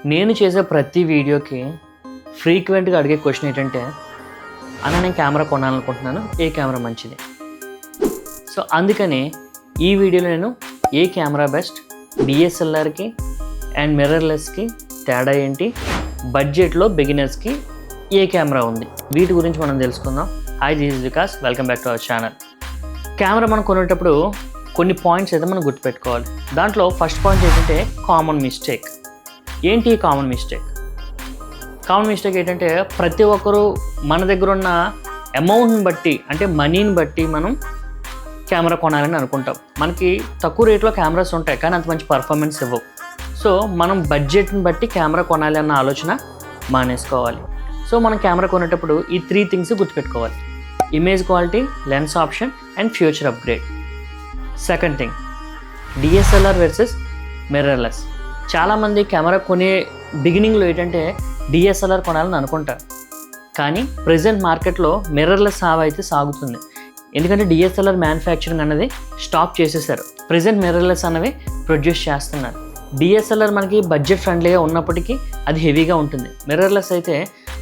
నేను చేసే ప్రతి వీడియోకి ఫ్రీక్వెంట్గా అడిగే క్వశ్చన్ ఏంటంటే, అన్న నేను కెమెరా కొనాలనుకుంటున్నాను, ఏ కెమెరా మంచిది? సో అందుకని ఈ వీడియోలో నేను ఏ కెమెరా బెస్ట్, డిఎస్ఎల్ఆర్కి అండ్ మిర్రర్లెస్కి తేడా ఏంటి, బడ్జెట్లో బిగినర్స్కి ఏ కెమెరా ఉంది, వీటి గురించి మనం తెలుసుకుందాం. Hi, this is Vikas, welcome back to our channel. Camera మనం కొనేటప్పుడు కొన్ని పాయింట్స్ అయితే మనం గుర్తుపెట్టుకోవాలి. దాంట్లో ఫస్ట్ పాయింట్ ఏంటంటే కామన్ మిస్టేక్. ఏంటి కామన్ మిస్టేక్? కామన్ మిస్టేక్ ఏంటంటే ప్రతి ఒక్కరూ మన దగ్గర ఉన్న అమౌంట్ని బట్టి, అంటే మనీని బట్టి మనం కెమెరా కొనాలని అనుకుంటాం. మనకి తక్కువ రేట్లో కెమెరాస్ ఉంటాయి కానీ అంత మంచి పర్ఫార్మెన్స్ ఇవ్వవు. సో మనం బడ్జెట్ని బట్టి కెమెరా కొనాలి అన్న ఆలోచన మానేసుకోవాలి. సో మనం కెమెరా కొనేటప్పుడు ఈ 3 థింగ్స్ గుర్తుపెట్టుకోవాలి: image quality, lens option and future upgrade. Second thing, DSLR versus mirrorless. చాలామంది కెమెరా కొనే బిగినింగ్లో ఏంటంటే డిఎస్ఎల్ఆర్ కొనాలని అనుకుంటారు, కానీ ప్రజెంట్ మార్కెట్లో మిర్రర్లెస్ హావా అయితే సాగుతుంది. ఎందుకంటే డిఎస్ఎల్ఆర్ మ్యానుఫ్యాక్చరింగ్ అన్నది స్టాప్ చేసేసారు. ప్రజెంట్ మిర్రర్లెస్ అన్నవి ప్రొడ్యూస్ చేస్తున్నారు. డిఎస్ఎల్ఆర్ మనకి బడ్జెట్ ఫ్రెండ్లీగా ఉన్నప్పటికీ అది హెవీగా ఉంటుంది. మిర్రర్లెస్ అయితే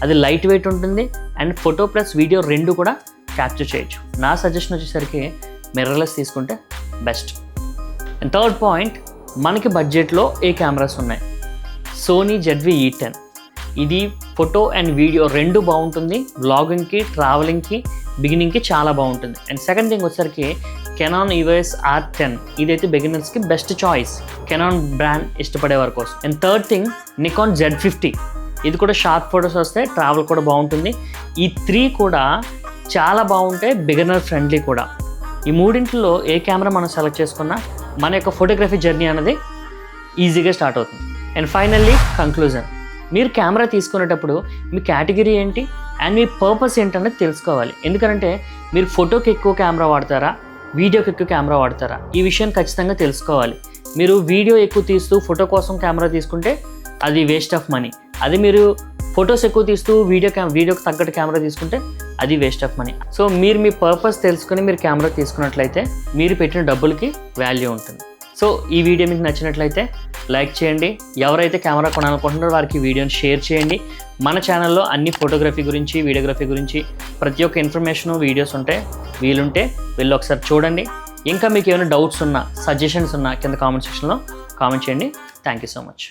అది లైట్ వెయిట్ ఉంటుంది అండ్ ఫోటో ప్లస్ వీడియో రెండు కూడా క్యాప్చర్ చేయొచ్చు. నా సజెషన్ వచ్చేసరికి మిర్రర్లెస్ తీసుకుంటే బెస్ట్. అండ్ థర్డ్ పాయింట్, మనకి బడ్జెట్లో ఏ కెమెరాస్ ఉన్నాయి? Sony ZV-E10. ఇది ఫోటో అండ్ వీడియో రెండు బాగుంటుంది. వ్లాగింగ్కి, ట్రావెలింగ్కి, బిగినింగ్కి చాలా బాగుంటుంది. అండ్ సెకండ్ థింగ్ వచ్చేసరికి కెనాన్ EOS R10. ఇదైతే బిగినర్స్కి బెస్ట్ చాయిస్, కెనాన్ బ్రాండ్ ఇష్టపడే వారి కోసం. And third thing, Nikon Z50. ఇది కూడా షార్ప్ ఫొటోస్ వస్తాయి, ట్రావెల్ కూడా బాగుంటుంది. ఈ 3 కూడా చాలా బాగుంటాయి, బిగినర్ ఫ్రెండ్లీ కూడా. ఈ మూడింటిలో ఏ కెమెరా మనం సెలెక్ట్ చేసుకున్నా మన యొక్క ఫోటోగ్రఫీ జర్నీ అనేది ఈజీగా స్టార్ట్ అవుతుంది. అండ్ ఫైనల్లీ కంక్లూజన్, మీరు కెమెరా తీసుకునేటప్పుడు మీ కేటగిరీ ఏంటి అండ్ మీ పర్పస్ ఏంటనేది తెలుసుకోవాలి. ఎందుకంటే మీరు ఫోటోకి ఎక్కువ కెమెరా వాడతారా, వీడియోకి ఎక్కువ కెమెరా వాడతారా, ఈ విషయం ఖచ్చితంగా తెలుసుకోవాలి. మీరు వీడియో ఎక్కువ తీస్తూ ఫోటో కోసం కెమెరా తీసుకుంటే అది వేస్ట్ ఆఫ్ మనీ. అది మీరు ఫొటోస్ ఎక్కువ తీస్తూ వీడియోకి తగ్గట్టు కెమెరా తీసుకుంటే అది వేస్ట్ ఆఫ్ మనీ. సో మీరు మీ పర్పస్ తెలుసుకుని మీరు కెమెరా తీసుకున్నట్లయితే మీరు పెట్టిన డబ్బులకి వాల్యూ ఉంటుంది. సో ఈ వీడియో మీకు నచ్చినట్లయితే లైక్ చేయండి. ఎవరైతే కెమెరా కొనాలనుకుంటున్నారో వారికి వీడియోని షేర్ చేయండి. మన ఛానల్లో అన్ని ఫోటోగ్రఫీ గురించి, వీడియోగ్రఫీ గురించి ప్రతి ఒక్క ఇన్ఫర్మేషను, వీడియోస్ ఉంటాయి. వీలుంటే వెళ్ళి ఒకసారి చూడండి. ఇంకా మీకు ఏమైనా డౌట్స్ ఉన్నా, సజెషన్స్ ఉన్నా కింద కామెంట్ సెక్షన్లో కామెంట్ చేయండి. Thank you so much.